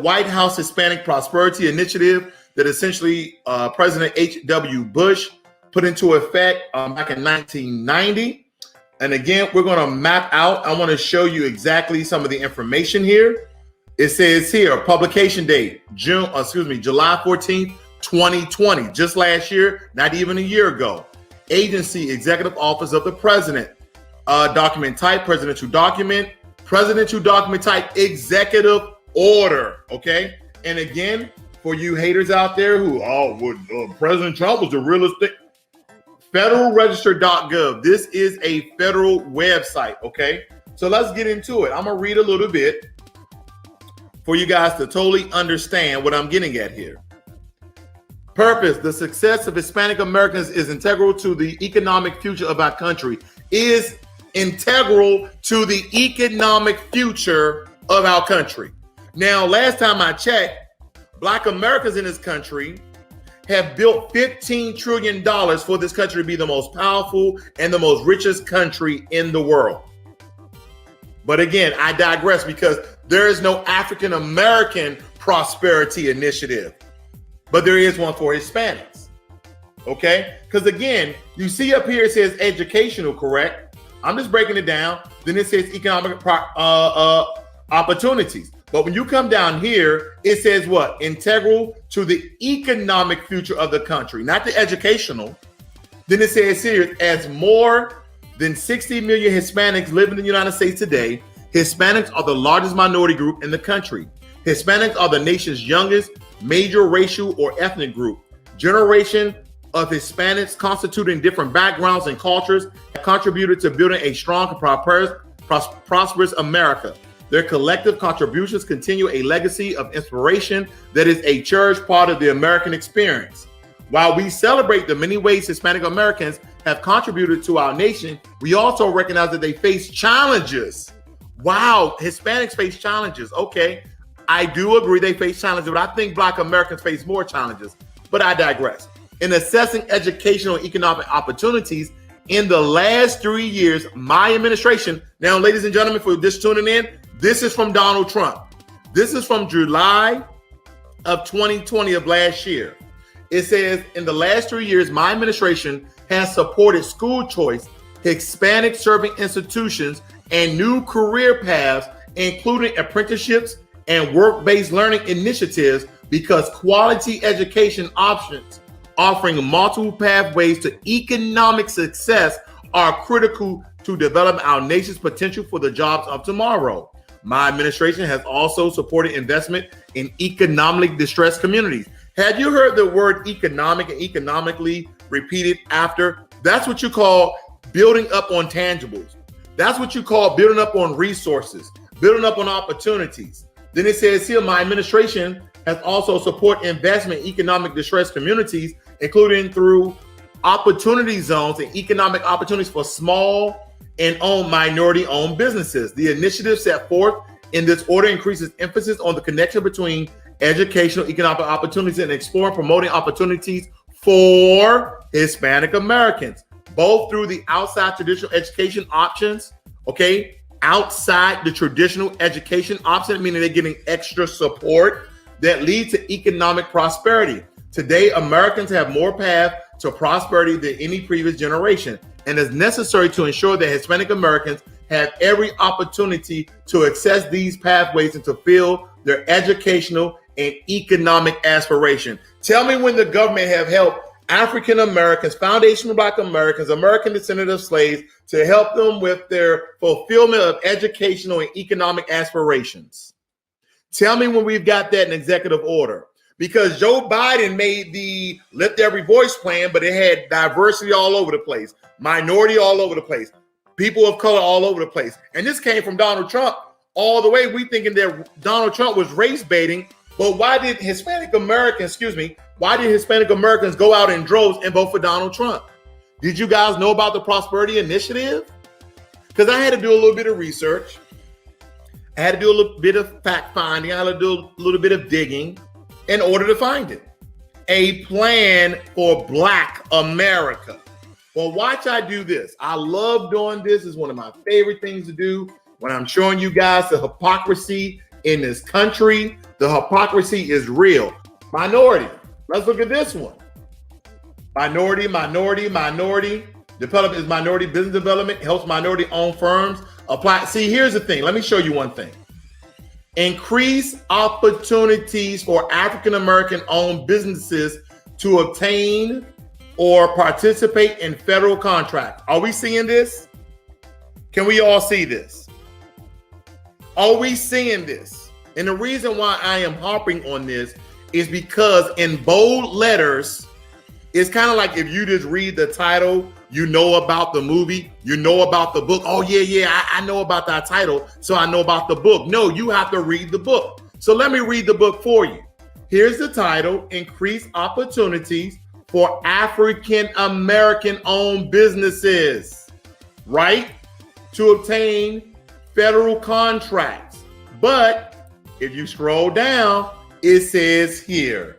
White House Hispanic Prosperity Initiative that essentially President H.W. Bush put into effect back in 1990. And again, we're going to map out. I want to show you exactly some of the information here. It says here, publication date, July 14th, 2020, just last year, not even a year ago. Agency, Executive Office of the President. Document type, presidential document type, executive order, okay? And again, for you haters out there who, President Trump was the real estate, federalregister.gov. This is a federal website, okay? So let's get into it. I'm gonna read a little bit for you guys to totally understand what I'm getting at here. Purpose: the success of Hispanic Americans is integral to the economic future of our country. Is integral to the economic future of our country. Now, last time I checked, Black Americans in this country have built $15 trillion for this country to be the most powerful and the most richest country in the world. But again, I digress because there is no African American prosperity initiative, but there is one for Hispanics. Okay? Because again, you see up here it says educational, correct? I'm just breaking it down. Then it says economic opportunities. But when you come down here, it says what? Integral to the economic future of the country, not the educational. Then it says here, as more than 60 million Hispanics live in the United States today, Hispanics are the largest minority group in the country. Hispanics are the nation's youngest major racial or ethnic group. Generation of Hispanics constituting different backgrounds and cultures have contributed to building a strong and prosperous America. Their collective contributions continue a legacy of inspiration that is a cherished part of the American experience. While we celebrate the many ways Hispanic Americans have contributed to our nation, we also recognize that they face challenges. Wow, Hispanics face challenges. Okay, I do agree they face challenges, but I think Black Americans face more challenges. But I digress. In assessing educational and economic opportunities, in the last 3 years, my administration, now, ladies and gentlemen, for just tuning in, this is from Donald Trump. This is from July of 2020 of last year. It says, in the last 3 years, my administration has supported school choice, Hispanic serving institutions, and new career paths, including apprenticeships and work-based learning initiatives, because quality education options offering multiple pathways to economic success are critical to develop our nation's potential for the jobs of tomorrow. My administration has also supported investment in economically distressed communities. Have you heard the word economic and economically repeated after? That's what you call building up on tangibles. That's what you call building up on resources, building up on opportunities. Then it says here, my administration has also supported investment in economic distressed communities, including through opportunity zones and economic opportunities for small and minority-owned businesses. The initiative set forth in this order increases emphasis on the connection between educational economic opportunities and exploring promoting opportunities for Hispanic Americans, both through the outside traditional education options, okay? Outside the traditional education option, meaning they're getting extra support that lead to economic prosperity. Today, Americans have more path to prosperity than any previous generation, and it's necessary to ensure that Hispanic Americans have every opportunity to access these pathways and to fulfill their educational and economic aspiration. Tell me when the government have helped African Americans, foundational Black Americans, American descendants of slaves, to help them with their fulfillment of educational and economic aspirations. Tell me when we've got that in executive order. Because Joe Biden made the Lift Every Voice plan, but it had diversity all over the place, minority all over the place, people of color all over the place. And this came from Donald Trump all the way. We thinking that Donald Trump was race baiting, but why did Hispanic Americans go out in droves and vote for Donald Trump? Did you guys know about the Prosperity Initiative? Because I had to do a little bit of research. I had to do a little bit of fact finding. I had to do a little bit of digging in order to find it. A plan for Black America. Well, watch I do this. I love doing this. It's one of my favorite things to do when I'm showing you guys the hypocrisy in this country, The hypocrisy is real. Minority. Let's look at this one. Minority. Development is minority business development, helps minority-owned firms apply. See, here's the thing. Let me show you one thing. Increase opportunities for African-American owned businesses to obtain or participate in federal contracts. Are we seeing this? Can we all see this? Are we seeing this? And the reason why I am harping on this is because in bold letters, it's kind of like if you just read the title, you know about the movie, you know about the book. Oh, yeah, I know about that title, so I know about the book. No, you have to read the book. So let me read the book for you. Here's the title, Increase Opportunities for African American owned businesses, right? To obtain federal contracts. But if you scroll down, it says here,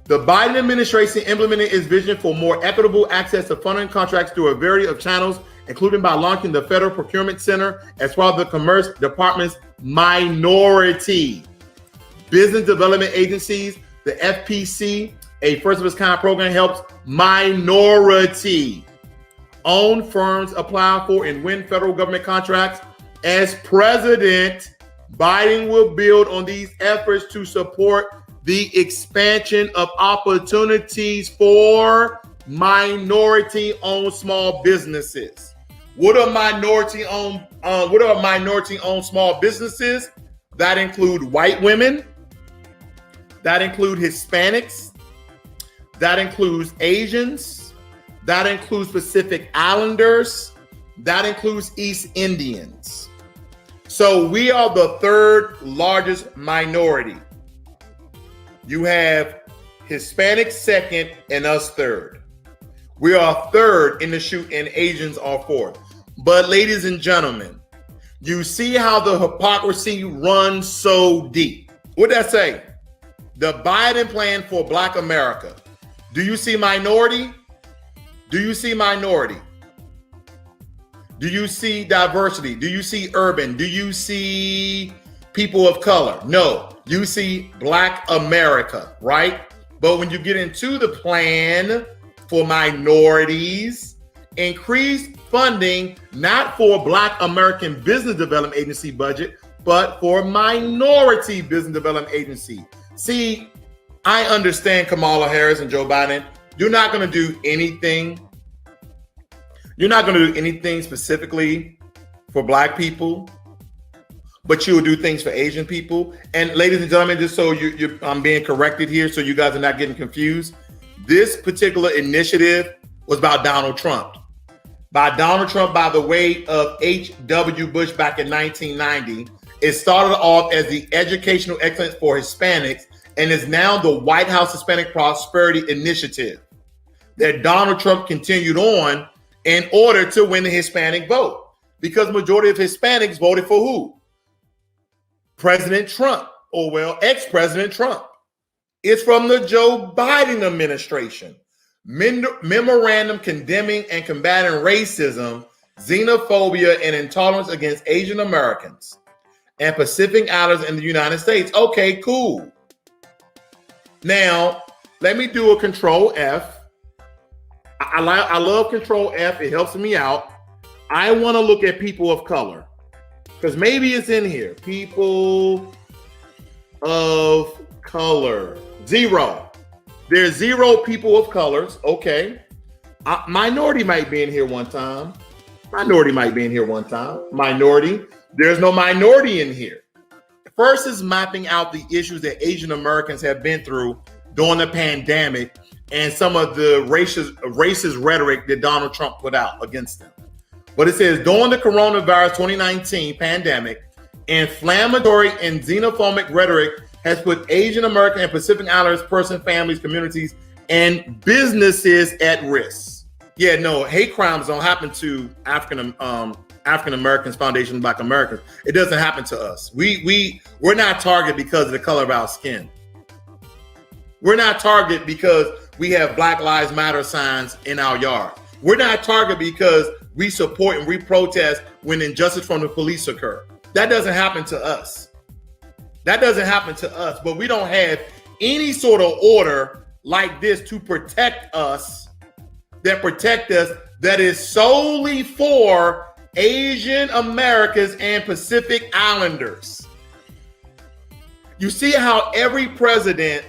the Biden administration implemented its vision for more equitable access to funding contracts through a variety of channels, including by launching the Federal Procurement Center as part of the Commerce Department's minority business development agencies. The FPC, a first of its kind program, helps minority-owned firms apply for and win federal government contracts. As president, Biden will build on these efforts to support the expansion of opportunities for minority-owned small businesses. What are minority-owned small businesses? That include white women. That include Hispanics. That includes Asians. That includes Pacific Islanders. That includes East Indians. So we are the third largest minority. You have Hispanics second and us third. We are third in the chute and Asians are fourth. But ladies and gentlemen, you see how the hypocrisy runs so deep. What'd that say? The Biden plan for Black America. Do you see minority? Do you see minority? Do you see diversity? Do you see urban? Do you see people of color? No, you see Black America, right? But when you get into the plan for minorities, increase funding, not for Black American Business Development Agency budget, but for minority business development agency. See, I understand Kamala Harris and Joe Biden. You're not going to do anything. You're not going to do anything specifically for Black people, but you will do things for Asian people. And ladies and gentlemen, just so I'm being corrected here, so you guys are not getting confused. This particular initiative was about Donald Trump. By Donald Trump, by the way of H.W. Bush back in 1990. It started off as the Educational Excellence for Hispanics and is now the White House Hispanic Prosperity Initiative that Donald Trump continued on in order to win the Hispanic vote, because majority of Hispanics voted for who? President Trump, or well, ex-President Trump. It's from the Joe Biden administration. Memorandum condemning and combating racism, xenophobia, and intolerance against Asian Americans and Pacific Islanders in the United States. Okay, cool. Now, let me do a Control F. I love Control F. It helps me out. I want to look at people of color because maybe it's in here. People of color. 0. There's 0 people of colors. Okay. Minority might be in here one time. Minority. There's no minority in here. First is mapping out the issues that Asian Americans have been through during the pandemic and some of the racist rhetoric that Donald Trump put out against them. But it says, during the coronavirus 2019 pandemic, inflammatory and xenophobic rhetoric has put Asian American and Pacific Islanders, families, communities, and businesses at risk. Yeah, no, hate crimes don't happen to African Americans, Foundation of Black Americans. It doesn't happen to us. We're not targeted because of the color of our skin. We're not targeted because we have Black Lives Matter signs in our yard. We're not targeted because we support and we protest when injustice from the police occur. That doesn't happen to us. That doesn't happen to us, but we don't have any sort of order like this to protect us, that is solely for Asian Americans and Pacific Islanders. You see how every president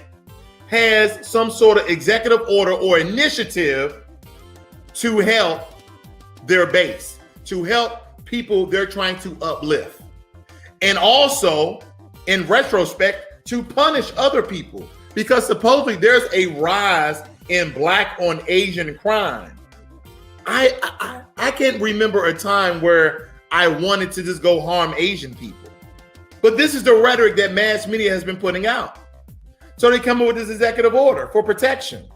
has some sort of executive order or initiative to help their base, to help people they're trying to uplift. And also, in retrospect, to punish other people, because supposedly there's a rise in Black on Asian crime. I can't remember a time where I wanted to just go harm Asian people. But this is the rhetoric that mass media has been putting out. So they come up with this executive order for protection.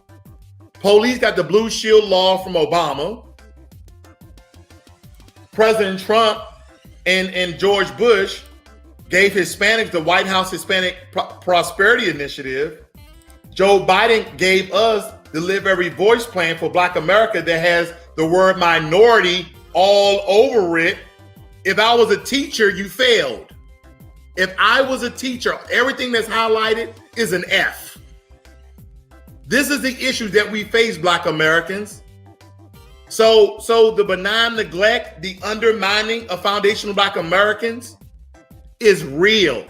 Police got the Blue Shield law from Obama. President Trump and George Bush gave Hispanics the White House Hispanic Prosperity Initiative. Joe Biden gave us the Live Every Voice plan for Black America that has the word minority all over it. If I was a teacher, you failed. If I was a teacher, everything that's highlighted is an F. This is the issue that we face, Black Americans. So the benign neglect, the undermining of foundational Black Americans is real.